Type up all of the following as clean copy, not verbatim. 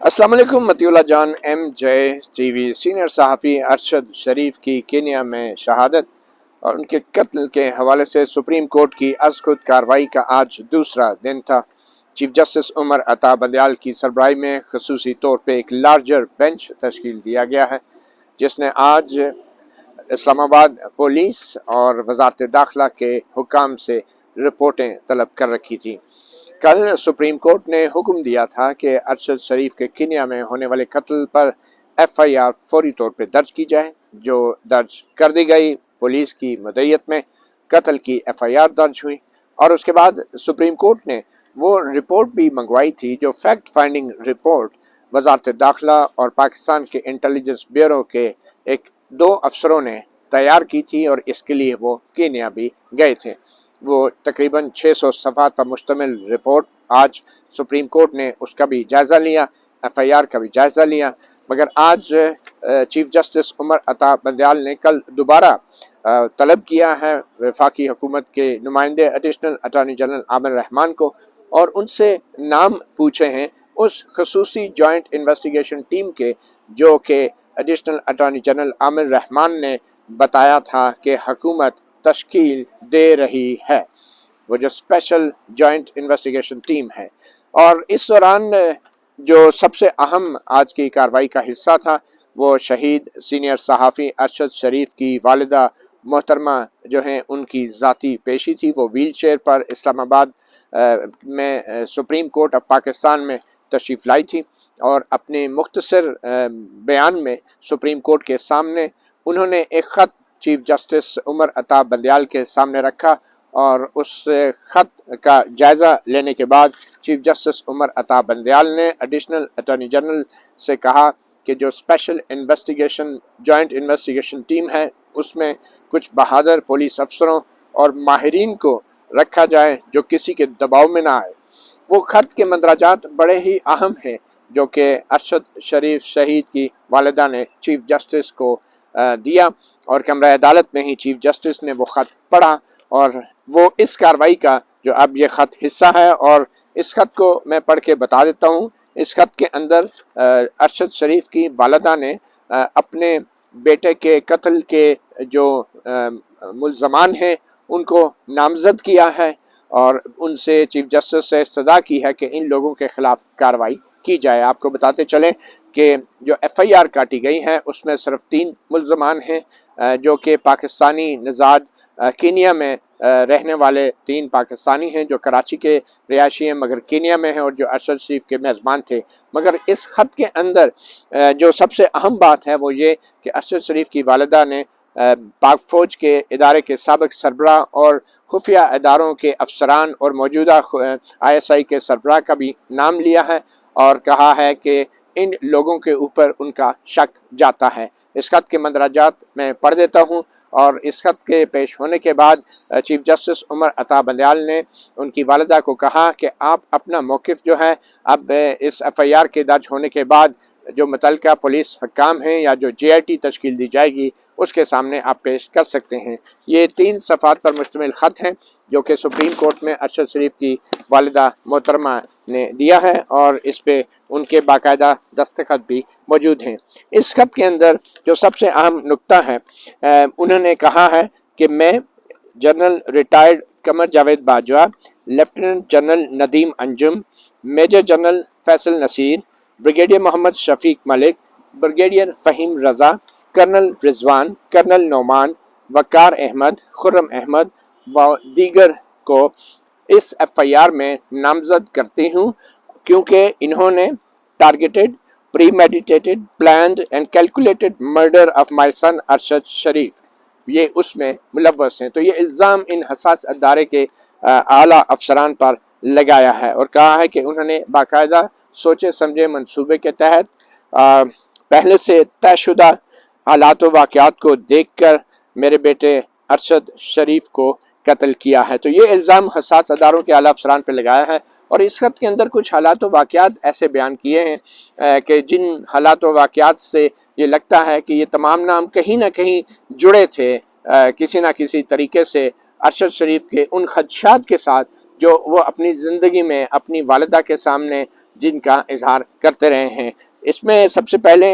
अस्सलाम वालेकुम। मतियुल्लाह जान MJ टीवी सीनियर सहाफ़ी अरशद शरीफ की केन्या में शहादत और उनके कत्ल के हवाले से सुप्रीम कोर्ट की अज़-खुद कार्रवाई का आज दूसरा दिन था। चीफ जस्टिस उमर अता बंदयाल की सरबराही में खसूसी तौर पर एक लार्जर बेंच तश्कील दिया गया है, जिसने आज इस्लामाबाद पुलिस और वजारत दाखिला के हुकाम से रिपोर्टें तलब कर रखी थी। कल सुप्रीम कोर्ट ने हुक्म दिया था कि अरशद शरीफ के केन्या में होने वाले कत्ल पर FIR फौरी तौर पर दर्ज की जाए, जो दर्ज कर दी गई। पुलिस की मदईयत में कत्ल की FIR दर्ज हुई और उसके बाद सुप्रीम कोर्ट ने वो रिपोर्ट भी मंगवाई थी जो फैक्ट फाइंडिंग रिपोर्ट वजारत दाखिला और पाकिस्तान के इंटेलिजेंस ब्यूरो के दो अफसरों ने तैयार की थी और इसके लिए वो केन्या भी गए थे। वो तकरीबन 600 सफ़हात पर मुश्तमिल रिपोर्ट आज सुप्रीम कोर्ट ने उसका भी जायज़ा लिया, FIR का भी जायज़ा लिया। मगर आज चीफ जस्टिस उमर अता बंदयाल ने कल दोबारा तलब किया है वफाकी हुकूमत के नुमाइंदे additional attorney general Aamir Rahman को, और उनसे नाम पूछे हैं उस खसूसी जॉइंट इन्वेस्टिगेशन टीम के जो कि additional attorney general Aamir Rahman ने बताया था कि हुकूमत तश्कील दे रही है, वो जो स्पेशल जॉइंट इन्वेस्टिगेशन टीम है। और इस दौरान जो सबसे अहम आज की कार्रवाई का हिस्सा था वो शहीद सीनियर सहाफ़ी अरशद शरीफ की वालिदा मोहतरमा जो हैं उनकी ज़ाती पेशी थी। वो व्हील चेयर पर इस्लामाबाद में सुप्रीम कोर्ट ऑफ पाकिस्तान में तशरीफ़ लाई थी और अपने मुख्तसर बयान में सुप्रीम कोर्ट के सामने उन्होंने एक ख़त चीफ जस्टिस उमर अता बंदयाल के सामने रखा और उस ख़त का जायज़ा लेने के बाद चीफ जस्टिस उमर अता बंदयाल ने एडिशनल अटॉर्नी जनरल से कहा कि जो special investigation joint investigation team है उसमें कुछ बहादुर पुलिस अफसरों और माहिरीन को रखा जाए जो किसी के दबाव में ना आए। वो ख़त के मंदराजात बड़े ही अहम हैं जो कि अरशद शरीफ शहीद की वालिदा ने चीफ जस्टिस को दिया और कमरा अदालत में ही चीफ जस्टिस ने वो ख़त पढ़ा और वो इस कार्रवाई का जो अब ये ख़त हिस्सा है। और इस ख़त को मैं पढ़ के बता देता हूँ। इस ख़त के अंदर अरशद शरीफ की वालिदा ने अपने बेटे के कत्ल के जो मुल्ज़मान हैं उनको नामज़द किया है और उनसे चीफ जस्टिस से इस्तदा की है कि इन लोगों के ख़िलाफ़ कार्रवाई की जाए। आपको बताते चलें कि जो FIR काटी गई है उसमें सिर्फ 3 मुल्ज़मान हैं जो कि पाकिस्तानी नज़ाद केन्या में रहने वाले 3 पाकिस्तानी हैं जो कराची के रिहायशी हैं मगर केन्या में हैं और जो अरशद शरीफ के मेज़बान थे। मगर इस ख़त के अंदर जो सबसे अहम बात है वो ये कि अरशद शरीफ की वालिदा ने पाक फ़ौज के इदारे के साबिक़ सरबराह और खुफिया इदारों के अफसरान और मौजूदा ISI के सरबराह का भी नाम लिया है और कहा है कि इन लोगों के ऊपर उनका शक जाता है। इस ख़त के मंदराजात मैं पढ़ देता हूँ और इस ख़त के पेश होने के बाद चीफ जस्टिस उमर अता बंदयाल ने उनकी वालिदा को कहा कि आप अपना मौक़िफ़ जो है अब इस FIR के दर्ज होने के बाद जो मुतल्लिका पुलिस हकाम हैं या जो JIT तश्कील दी जाएगी उसके सामने आप पेश कर सकते हैं। ये 3 सफ़हात पर मुश्तमिल ख़त हैं जो कि सुप्रीम कोर्ट में अरशद शरीफ की वालिदा मोहतरमा ने दिया है और इस पे उनके बाकायदा दस्तखत भी मौजूद हैं। इस ख़त के अंदर जो सबसे अहम नुक्ता है उन्होंने कहा है कि मैं general retired Qamar Javed Bajwa, lieutenant general Nadeem Anjum, major general Faisal Naseer, brigadier Mohammad Shafiq Malik, brigadier Faheem Raza, colonel Rizwan, colonel Noman, Waqar Ahmed, Khurram Ahmed व दीगर को इस FIR में नामज़द करती हूँ क्योंकि इन्होंने targeted, premeditated, planned and calculated murder of my son Arshad Sharif ये उसमें मुलव्वस हैं। तो ये इल्ज़ाम इन हसास अदारे के आला अफसरान पर लगाया है और कहा है कि उन्होंने बाकायदा सोचे समझे मंसूबे के तहत पहले से तयशुदा हालात व वाक़यात को देख कर मेरे बेटे अरशद शरीफ को कत्ल किया है। तो ये इल्ज़ाम हसास अदारों के आला अफसरान पर लगाया है और इस ख़त के अंदर कुछ हालात व वाक़यात ऐसे बयान किए हैं कि जिन हालात व वाक़यात से ये लगता है कि ये तमाम नाम कहीं ना कहीं जुड़े थे किसी न किसी तरीके से अरशद शरीफ के उन खदशात के साथ जो वो अपनी ज़िंदगी में अपनी वालिदा के सामने جن کا اظہار کرتے رہے ہیں۔ اس میں سب سے پہلے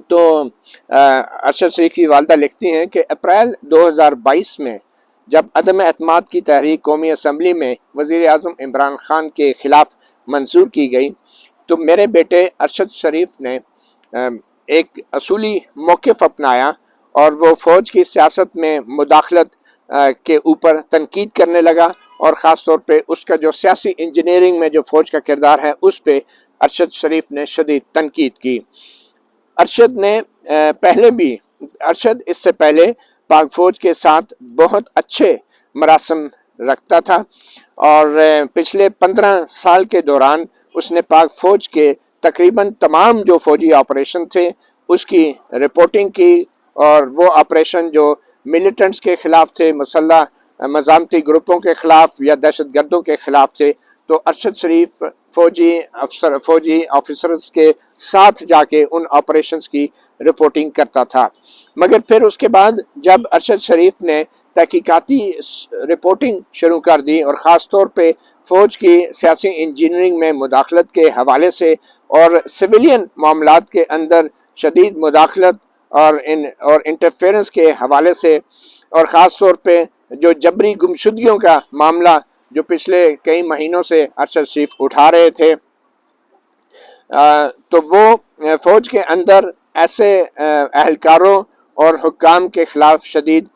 تو ارشد شریف کی والدہ لکھتی ہیں کہ اپریل 2022 میں جب عدم اعتماد کی تحریک قومی اسمبلی میں وزیر اعظم عمران خان کے خلاف منظور کی گئی تو میرے بیٹے ارشد شریف نے ایک اصولی موقف اپنایا اور وہ فوج کی سیاست میں مداخلت کے اوپر تنقید کرنے لگا، اور خاص طور پہ اس کا جو سیاسی انجینئرنگ میں جو فوج کا کردار ہے اس پہ ارشد شریف نے شدید تنقید کی۔ ارشد اس سے پہلے پاک فوج کے ساتھ بہت اچھے مراسم رکھتا تھا، اور پچھلے 15 سال کے دوران اس نے پاک فوج کے تقریباً تمام جو فوجی آپریشن تھے اس کی رپورٹنگ کی، اور وہ آپریشن جو ملیٹنٹس کے خلاف تھے، مسلح مزاحمتی گروپوں کے خلاف یا دہشت گردوں کے خلاف تھے، تو ارشد شریف فوجی آفیسرز کے ساتھ جا کے ان آپریشنز کی رپورٹنگ کرتا تھا۔ مگر پھر اس کے بعد جب ارشد شریف نے تحقیقاتی رپورٹنگ شروع کر دی، اور خاص طور پہ فوج کی سیاسی انجینئرنگ میں مداخلت کے حوالے سے اور سویلین معاملات کے اندر شدید مداخلت اور انٹرفیرنس کے حوالے سے، اور خاص طور پہ جو جبری گمشدگیوں کا معاملہ جو پچھلے کئی مہینوں سے ارشد شریف اٹھا رہے تھے، تو وہ فوج کے اندر ایسے اہلکاروں اور حکام کے خلاف شدید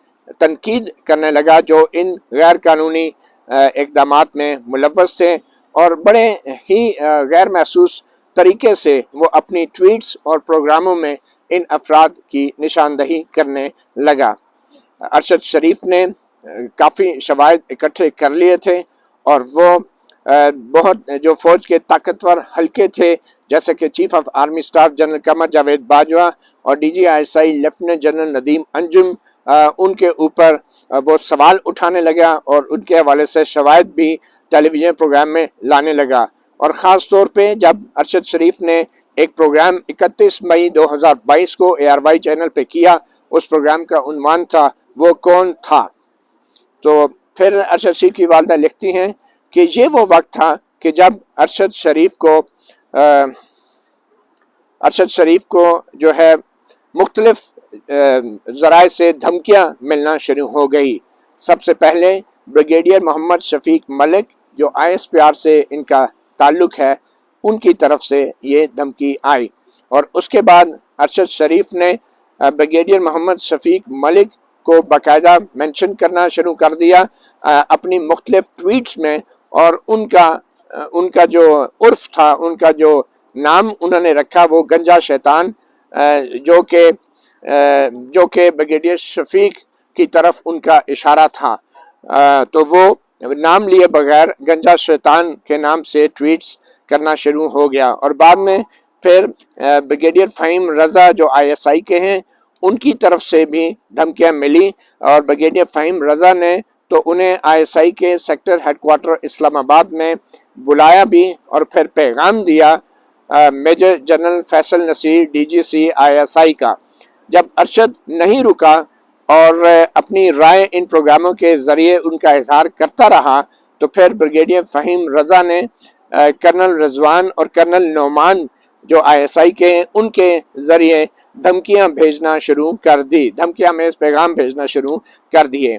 تنقید کرنے لگا جو ان غیر قانونی اقدامات میں ملوث تھے، اور بڑے ہی غیر محسوس طریقے سے وہ اپنی ٹویٹس اور پروگراموں میں ان افراد کی نشاندہی کرنے لگا۔ ارشد شریف نے کافی شواہد اکٹھے کر لیے تھے، اور وہ بہت جو فوج کے طاقتور حلقے تھے جیسے کہ chief of army staff general Qamar Javed Bajwa اور D G I S I lieutenant general Nadeem Anjum, ان کے اوپر وہ سوال اٹھانے لگا اور ان کے حوالے سے شواہد بھی ٹیلی ویژن پروگرام میں لانے لگا۔ اور خاص طور پہ جب ارشد شریف نے ایک پروگرام 31 مئی 2022 کو اے آر وائی چینل پہ کیا، اس پروگرام کا عنوان تھا وہ کون تھا، تو پھر ارشد شریف کی والدہ لکھتی ہیں کہ یہ وہ وقت تھا کہ جب ارشد شریف کو جو ہے مختلف ذرائع سے دھمکیاں ملنا شروع ہو گئی۔ سب سے پہلے بریگیڈیئر محمد شفیق ملک جو آئی ایس پی آر سے ان کا تعلق ہے، ان کی طرف سے یہ دھمکی آئی، اور اس کے بعد ارشد شریف نے بریگیڈیئر محمد شفیق ملک کو باقاعدہ مینشن کرنا شروع کر دیا اپنی مختلف ٹویٹس میں، اور ان کا جو عرف تھا، ان کا جو نام انہوں نے رکھا وہ گنجا شیطان، جو کہ بریگیڈیئر شفیق کی طرف ان کا اشارہ تھا، تو وہ نام لیے بغیر گنجا شیطان کے نام سے ٹویٹس کرنا شروع ہو گیا۔ اور بعد میں پھر بریگیڈیئر فہیم رضا جو آئی ایس آئی کے ہیں، ان کی طرف سے بھی دھمکیاں ملی، اور بریگیڈیئر فہیم رضا نے تو انہیں آئی ایس آئی کے سیکٹر ہیڈ کوارٹر اسلام آباد میں بلایا بھی، اور پھر پیغام دیا major general Faisal Naseer D G C I S I کا۔ جب ارشد نہیں رکا اور اپنی رائے ان پروگراموں کے ذریعے ان کا اظہار کرتا رہا، تو پھر بریگیڈیئر فہیم رضا نے کرنل رضوان اور کرنل نعمان جو آئی ایس آئی کے ہیں، ان کے ذریعے دھمکیاں بھیجنا شروع کر دی، دھمکیاں میں پیغام بھیجنا شروع کر دیے۔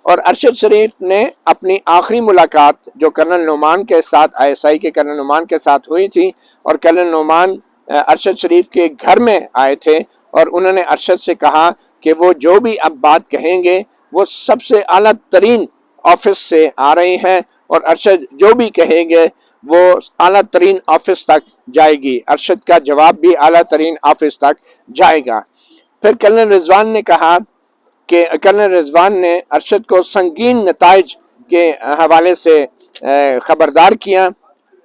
اور ارشد شریف نے اپنی آخری ملاقات جو کرنل نعمان کے ساتھ آئی ایس آئی کے کرنل نعمان کے ساتھ ہوئی تھی، اور کرنل نعمان ارشد شریف کے گھر میں آئے تھے، اور انہوں نے ارشد سے کہا کہ وہ جو بھی اب بات کہیں گے وہ سب سے اعلیٰ ترین آفس سے آ رہے ہیں، اور ارشد جو بھی کہیں گے وہ اعلیٰ ترین آفس تک جائے گی، ارشد کا جواب بھی اعلیٰ ترین آفس تک جائے گا۔ پھر کرنل رضوان نے کہا کہ کرنل رضوان نے ارشد کو سنگین نتائج کے حوالے سے خبردار کیا،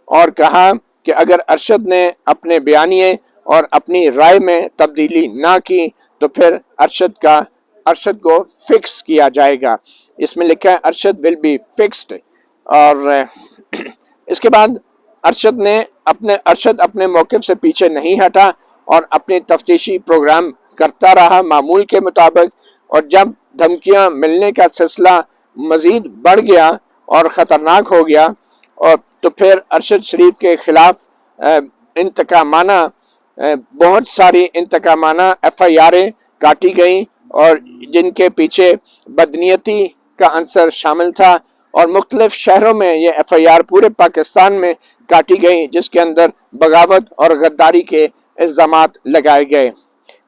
اور کہا کہ اگر ارشد نے اپنے بیانیے اور اپنی رائے میں تبدیلی نہ کی تو پھر ارشد کو فکس کیا جائے گا۔ اس میں لکھا ہے ارشد ول بی فکسڈ۔ اور اس کے بعد ارشد اپنے موقف سے پیچھے نہیں ہٹا اور اپنی تفتیشی پروگرام کرتا رہا معمول کے مطابق، اور جب دھمکیاں ملنے کا سلسلہ مزید بڑھ گیا اور خطرناک ہو گیا اور تو پھر ارشد شریف کے خلاف انتقامانہ بہت ساری انتقامانہ ایف آئی آریں کاٹی گئیں اور جن کے پیچھے بدنیتی کا عنصر شامل تھا، اور مختلف شہروں میں یہ ایف آئی آر پورے پاکستان میں کاٹی گئی، جس کے اندر بغاوت اور غداری کے الزامات لگائے گئے۔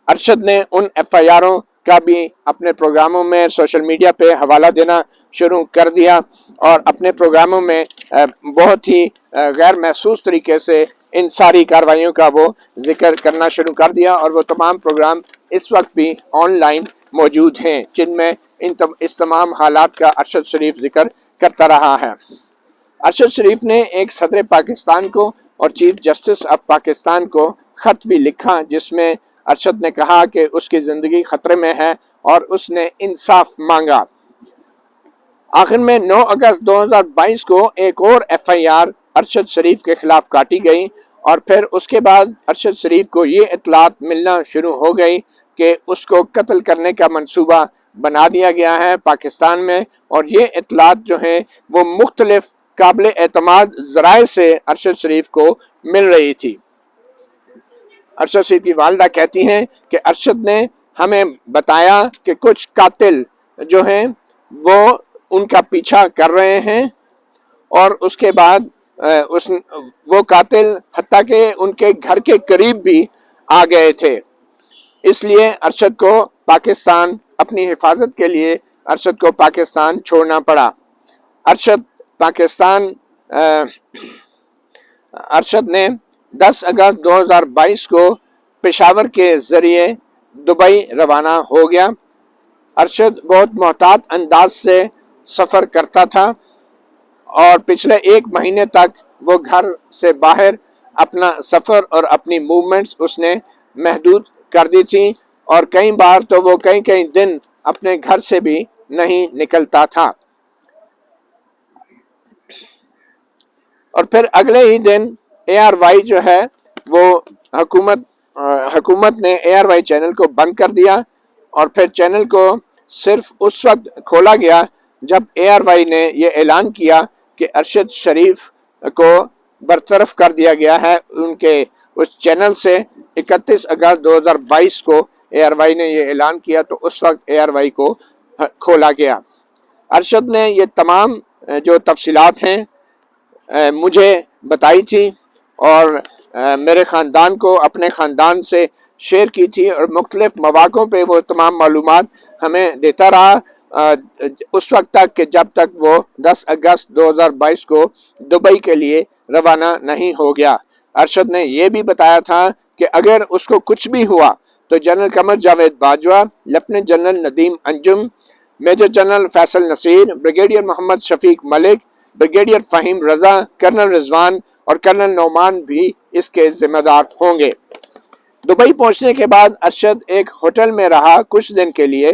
ارشد نے ان ایف آئی آروں کا بھی اپنے پروگراموں میں سوشل میڈیا پہ حوالہ دینا شروع کر دیا، اور اپنے پروگراموں میں بہت ہی غیر محسوس طریقے سے ان ساری کارروائیوں کا وہ ذکر کرنا شروع کر دیا، اور وہ تمام پروگرام اس وقت بھی آن لائن موجود ہیں جن میں اس تمام حالات کا ارشد شریف ذکر کرتا رہا ہے۔ ارشد شریف نے ایک صدر پاکستان کو اور چیف جسٹس آف پاکستان کو خط بھی لکھا، جس میں ارشد نے کہا کہ اس کی زندگی خطرے میں ہے اور اس نے انصاف مانگا۔ آخر میں 9 اگست 2022 کو ایک اور ایف آئی آر ارشد شریف کے خلاف کاٹی گئی، اور پھر اس کے بعد ارشد شریف کو یہ اطلاعات ملنا شروع ہو گئی کہ اس کو قتل کرنے کا منصوبہ بنا دیا گیا ہے پاکستان میں، اور یہ اطلاعات جو ہیں وہ مختلف قابل اعتماد ذرائع سے ارشد شریف کو مل رہی تھی۔ ارشد شریف کی والدہ کہتی ہیں کہ ارشد نے ہمیں بتایا کہ کچھ قاتل جو ہیں وہ ان کا پیچھا کر رہے ہیں، اور اس کے بعد وہ قاتل حتیٰ کہ ان کے گھر کے قریب بھی آ گئے تھے، اس لیے ارشد کو پاکستان اپنی حفاظت کے لیے ارشد کو پاکستان چھوڑنا پڑا۔ ارشد نے 10 اگست 2022 کو پشاور کے ذریعے دبئی روانہ ہو گیا۔ ارشد بہت محتاط انداز سے سفر کرتا تھا، اور پچھلے 1 مہینے تک وہ گھر سے باہر اپنا سفر اور اپنی موومنٹس اس نے محدود کر دی تھی، اور کئی بار تو وہ کئی دن اپنے گھر سے بھی نہیں نکلتا تھا۔ اور پھر اگلے ہی دن اے آر وائی جو ہے وہ حکومت نے اے آر وائی چینل کو بند کر دیا، اور پھر چینل کو صرف اس وقت کھولا گیا جب اے آر وائی نے یہ اعلان کیا کہ ارشد شریف کو برطرف کر دیا گیا ہے ان کے اس چینل سے۔ 31 اگست 2022 کو اے آر وائی نے یہ اعلان کیا، تو اس وقت اے آر وائی کو کھولا گیا۔ ارشد نے یہ تمام جو تفصیلات ہیں مجھے بتائی تھی، اور میرے خاندان کو اپنے خاندان سے شیئر کی تھی، اور مختلف مواقعوں پہ وہ تمام معلومات ہمیں دیتا رہا اس وقت تک کہ جب تک وہ 10 اگست 2022 کو دبئی کے لیے روانہ نہیں ہو گیا۔ ارشد نے یہ بھی بتایا تھا کہ اگر اس کو کچھ بھی ہوا تو general Qamar Javed Bajwa, lieutenant general Nadeem Anjum, major general Faisal Naseer, brigadier Mohammad Shafiq Malik, brigadier Faheem Raza, colonel Rizwan اور کرنل نعمان بھی اس کے ذمہ دار ہوں گے۔ دبئی پہنچنے کے بعد ارشد ایک ہوٹل میں رہا کچھ دن کے لیے،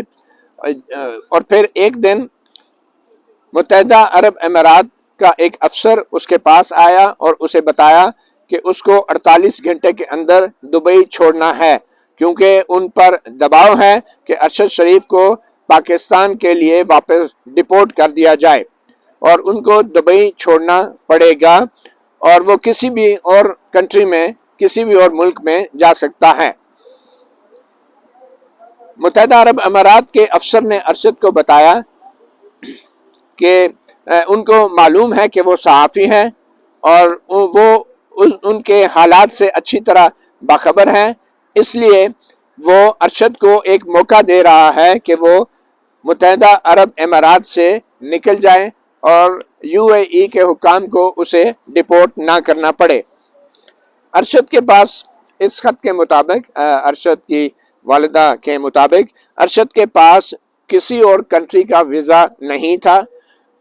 اور پھر ایک دن متحدہ عرب امارات کا ایک افسر اس کے پاس آیا اور اسے بتایا کہ اس کو 48 گھنٹے کے اندر دبئی چھوڑنا ہے، کیونکہ ان پر دباؤ ہے کہ ارشد شریف کو پاکستان کے لیے واپس ڈپورٹ کر دیا جائے، اور ان کو دبئی چھوڑنا پڑے گا، اور وہ کسی بھی اور کنٹری میں، کسی بھی اور ملک میں جا سکتا ہے۔ متحدہ عرب امارات کے افسر نے ارشد کو بتایا کہ ان کو معلوم ہے کہ وہ صحافی ہیں، اور وہ ان کے حالات سے اچھی طرح باخبر ہیں، اس لیے وہ ارشد کو ایک موقع دے رہا ہے کہ وہ متحدہ عرب امارات سے نکل جائے اور یو اے ای کے حکام کو اسے ڈپورٹ نہ کرنا پڑے۔ ارشد کے پاس اس خط کے مطابق، ارشد کی والدہ کے مطابق، ارشد کے پاس کسی اور کنٹری کا ویزا نہیں تھا۔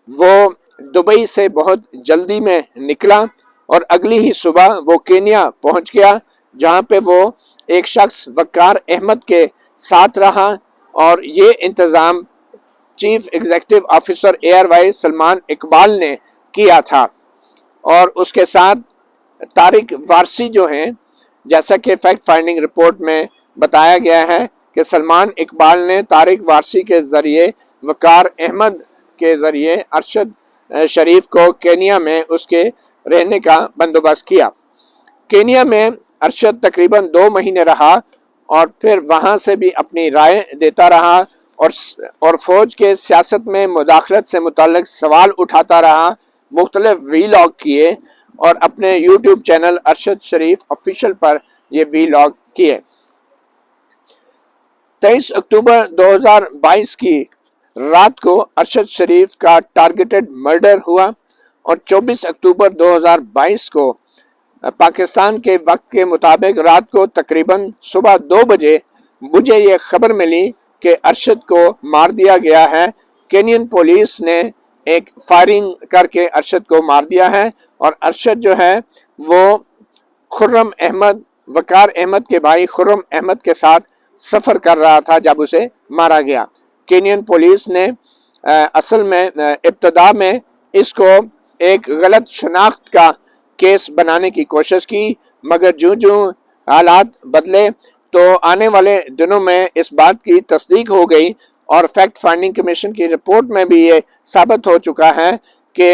وہ دبئی سے بہت جلدی میں نکلا، اور اگلی ہی صبح وہ کینیا پہنچ گیا، جہاں پہ وہ ایک شخص وقار احمد کے ساتھ رہا، اور یہ انتظام chief executive officer A R Y Salman Iqbal نے کیا تھا، اور اس کے ساتھ طارق وارسی جو ہیں، جیسا کہ فیکٹ فائنڈنگ رپورٹ میں بتایا گیا ہے کہ سلمان اقبال نے طارق وارسی کے ذریعے وقار احمد کے ذریعے ارشد शरीफ को केनिया में उसके रहने का बंदोबस्त किया। केनिया में अरशद तकरीबन 2 महीने रहा और फिर वहाँ से भी अपनी राय देता रहा और फौज के सियासत में मुदाखलत से मुताल्लिक सवाल उठाता रहा। मुख्तलिफ वीलॉग किए और अपने यूट्यूब चैनल अरशद शरीफ ऑफिशियल पर ये वीलॉग किए। 23 अक्टूबर 2022 की रात को अरशद शरीफ का टारगेटेड मर्डर हुआ और 24 अक्टूबर 2022 को पाकिस्तान के वक्त के मुताबिक रात को तकरीबन सुबह 2 बजे मुझे ये खबर मिली कि अरशद को मार दिया गया है। केनियन पुलिस ने एक फायरिंग करके अरशद को मार दिया है और अरशद जो है वो खुर्रम अहमद, वकार अहमद के भाई खुर्रम अहमद के साथ सफ़र कर रहा था जब उसे मारा गया। केनियन पुलिस ने असल में इब्तदा में इसको एक गलत शनाख्त का केस बनाने की कोशिश की, मगर जो हालात बदले तो आने वाले दिनों में इस बात की तस्दीक हो गई और फैक्ट फाइंडिंग कमीशन की रिपोर्ट में भी ये साबित हो चुका है कि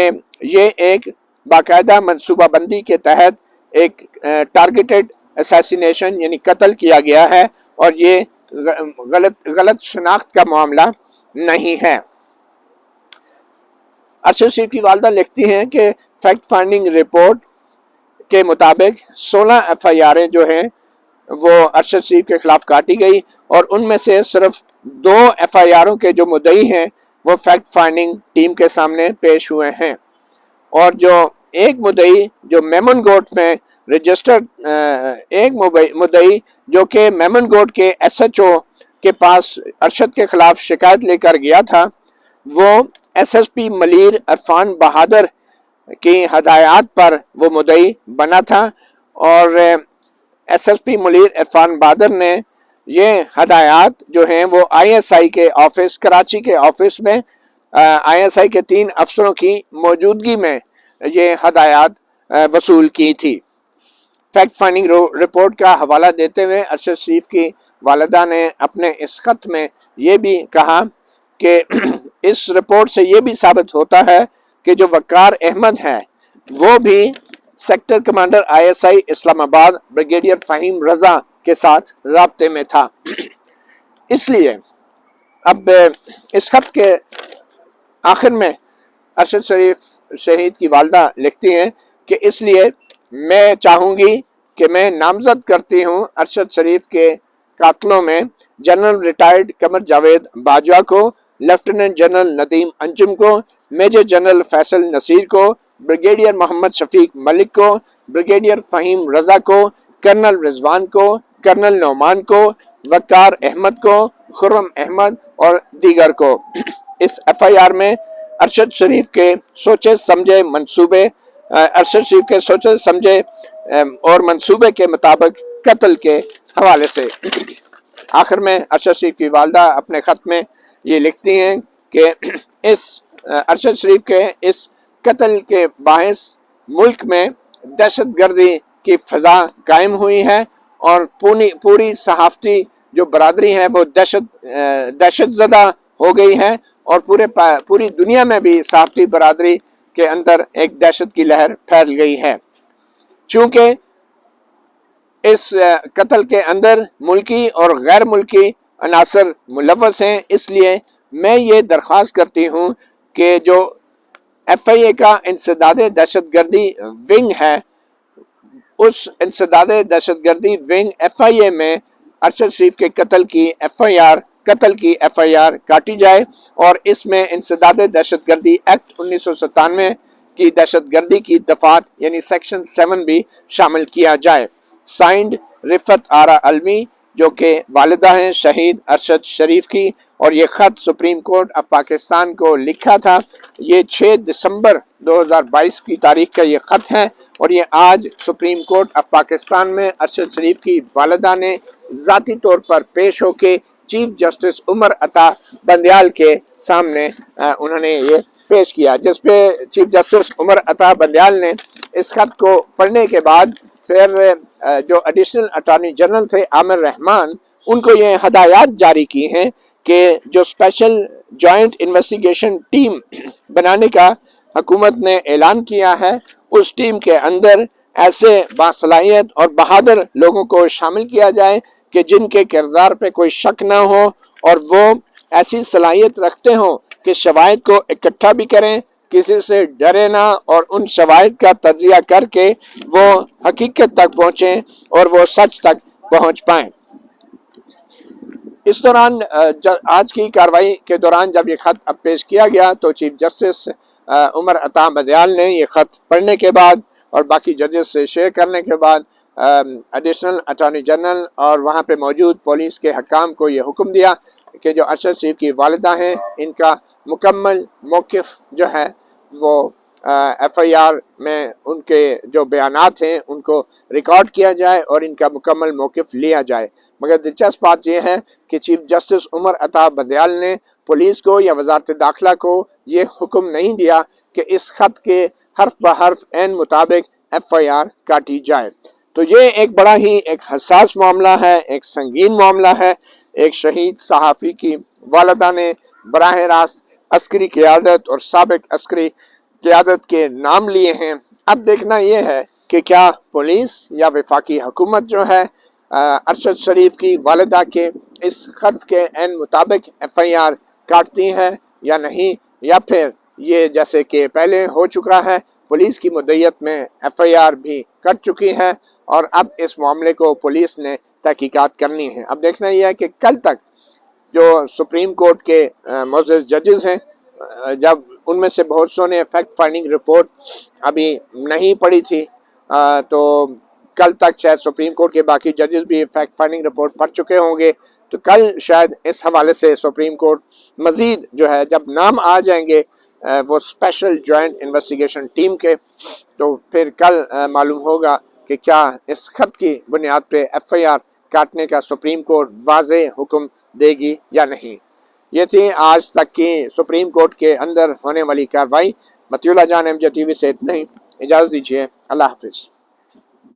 ये एक बाकायदा मनसूबाबंदी के तहत एक टारगेटेड असैसिनेशन यानी कत्ल किया गया है और ये गलत शनाख्त का मामला नहीं है। अरशद शरीफ की वालदा लिखती हैं कि फैक्ट फाइंडिंग रिपोर्ट के मुताबिक 16 FIR जो हैं वो अरशद शरीफ के खिलाफ काटी गई और उनमें से सिर्फ 2 FIR के जो मुद्दई हैं वो फैक्ट फाइंडिंग टीम के सामने पेश हुए हैं और जो एक मुद्दई जो मेमन गोट में रजिस्टर्ड एक मुद्दई जो कि मेमन गोट के SHO के पास अरशद के खिलाफ शिकायत लेकर गया था, वो SSP मलीर इरफान बहादुर की हदायत पर वो मुद्दई बना था और SSP मलीर इरफान बहादुर ने ये हदायत जो हैं वो ISI के ऑफिस कराची के ऑफिस में ISI के 3 अफसरों की मौजूदगी में ये हदायत वसूल की थी। फैक्ट फाइंडिंग रिपोर्ट का हवाला देते हुए अरशद शरीफ की वालिदा ने अपने इस खत में ये भी कहा कि इस रिपोर्ट से ये भी साबित होता है कि जो वकार अहमद है वो भी sector commander ISI Islamabad brigadier Faheem Raza के साथ राब्ते में था। इसलिए अब इस खत के आखिर में अरशद शरीफ शहीद की वालिदा लिखती हैं कि इसलिए मैं चाहूँगी कि मैं नामजद करती हूँ अरशद शरीफ के कातलों में जनरल रिटायर्ड कमर जावेद बाजवा को, लेफ्टिनेंट जनरल नदीम अंजुम को, मेजर जनरल फैसल नसीर को, ब्रिगेडियर मोहम्मद शफीक मलिक को, ब्रिगेडियर फ़हीम रज़ा को, कर्नल रिजवान को, कर्नल नौमान को, वकार अहमद को, खुर्रम अहमद और दीगर को। इस FIR में अरशद शरीफ के सोचे समझे मंसूबे अरशद शरीफ के सोचे समझे और मंसूबे के मुताबिक कत्ल के हवाले से आखिर में अरशद शरीफ की वालिदा अपने ख़त में ये लिखती हैं कि इस अरशद शरीफ के इस कत्ल के बायस मुल्क में दहशत गर्दी की फ़ज़ा कायम हुई है और पूरी सहाफ़ती जो बरादरी है वो दहशत ज़दा हो गई है और पूरी दुनिया में भी सहाफ़ती बरादरी के अंदर एक दहशत की लहर फैल गई है। चूँकि इस कत्ल के अंदर मुल्की और गैर मुल्की अनासर मुलव्वस हैं, इसलिए मैं ये दरख्वास्त करती हूँ कि जो FIA का इंसदाद दहशतगर्दी विंग है, उस इंसदाद दहशतगर्दी विंग FIA में अरशद शरीफ के कत्ल की FIR काटी जाए और इसमें इंसदाद दहशतगर्दी एक्ट 1997 की दहशतगर्दी की दफात यानी सेक्शन 7 भी शामिल किया जाए। साइंड रिफत आरा अलवी जो कि वालिदा हैं शहीद अरशद शरीफ की, और ये ख़त सुप्रीम कोर्ट ऑफ पाकिस्तान को लिखा था। ये 6 दिसंबर 2022 की तारीख का ये ख़त है और ये आज सुप्रीम कोर्ट ऑफ पाकिस्तान में अरशद शरीफ की वालिदा ने ज़ाती तौर पर पेश होके चीफ जस्टिस उमर अता बंदयाल के सामने उन्होंने ये पेश किया, जिस पे चीफ जस्टिस उमर अता बंदयाल ने इस खत को पढ़ने के बाद फिर जो एडिशनल अटॉर्नी जनरल थे आमिर रहमान, उनको ये हदायत जारी की हैं कि जो स्पेशल जॉइंट इन्वेस्टिगेशन टीम बनाने का हुकूमत ने ऐलान किया है उस टीम के अंदर ऐसे बासलाहियत और बहादुर लोगों को शामिल किया जाए कि जिनके किरदार पे कोई शक ना हो और वो ऐसी सलाहियत रखते हों कि शवाहिद को इकट्ठा भी करें, किसी से डरे ना और उन शवाहिद का तजिया करके वो हकीकत तक पहुँचें और वो सच तक पहुँच पाएँ। इस दौरान आज की कार्रवाई के दौरान जब ये ख़त अब पेश किया गया तो चीफ जस्टिस उमर अता बंदियाल ने ये ख़त पढ़ने के बाद और बाकी जजेस से शेयर करने के बाद एडिशनल अटॉर्नी जनरल और वहाँ पे मौजूद पुलिस के हकाम को ये हुक्म दिया कि जो अरशद शरीफ की वालिदा हैं इनका मुकम्मल मौक़िफ़ जो है वो FIR में उनके जो बयानात हैं उनको रिकॉर्ड किया जाए और इनका मुकम्मल मौक़िफ़ लिया जाए। मगर दिलचस्प बात यह है कि चीफ जस्टिस उमर अता बंदियाल ने पुलिस को या वजारत दाखिला को ये हुक्म नहीं दिया कि इस ख़त के हर्फ ब हर्फ ऐन मुताबिक FIR काटी जाए। तो ये एक बड़ा ही एक हसास मामला है, एक संगीन मामला है। एक शहीद सहाफ़ी की वालिदा ने बराह रास्त अस्करी क़यादत और साबिक अस्करी क़यादत के नाम लिए हैं। अब देखना यह है कि क्या पुलिस या वफाकी हुकूमत जो है अरशद शरीफ की वालिदा के इस ख़त के ऐन मुताबिक FIR काटती है या नहीं, या फिर ये जैसे कि पहले हो चुका है पुलिस की मुद्दत में FIR भी कट चुकी है और अब इस मामले को पुलिस ने तहकीकात करनी है। अब देखना यह है कि कल तक जो सुप्रीम कोर्ट के मोअज़्ज़ज़ जजेस हैं, जब उनमें से बहुत सौ ने फैक्ट फाइंडिंग रिपोर्ट अभी नहीं पढ़ी थी, तो कल तक शायद सुप्रीम कोर्ट के बाकी जजेस भी फैक्ट फाइंडिंग रिपोर्ट पढ़ चुके होंगे। तो कल शायद इस हवाले से सुप्रीम कोर्ट मज़ीद जो है जब नाम आ जाएंगे वो स्पेशल जॉइंट इन्वेस्टिगेशन टीम के, तो फिर कल मालूम होगा कि क्या इस ख़त की बुनियाद पे FIR काटने का सुप्रीम कोर्ट वाज़ेह हुक्म देगी या नहीं। ये थी आज तक की सुप्रीम कोर्ट के अंदर होने वाली कार्रवाई। मतियुल्लाह जान MJ TV से इतना ही, इजाज़त दीजिए। अल्लाह हाफिज़।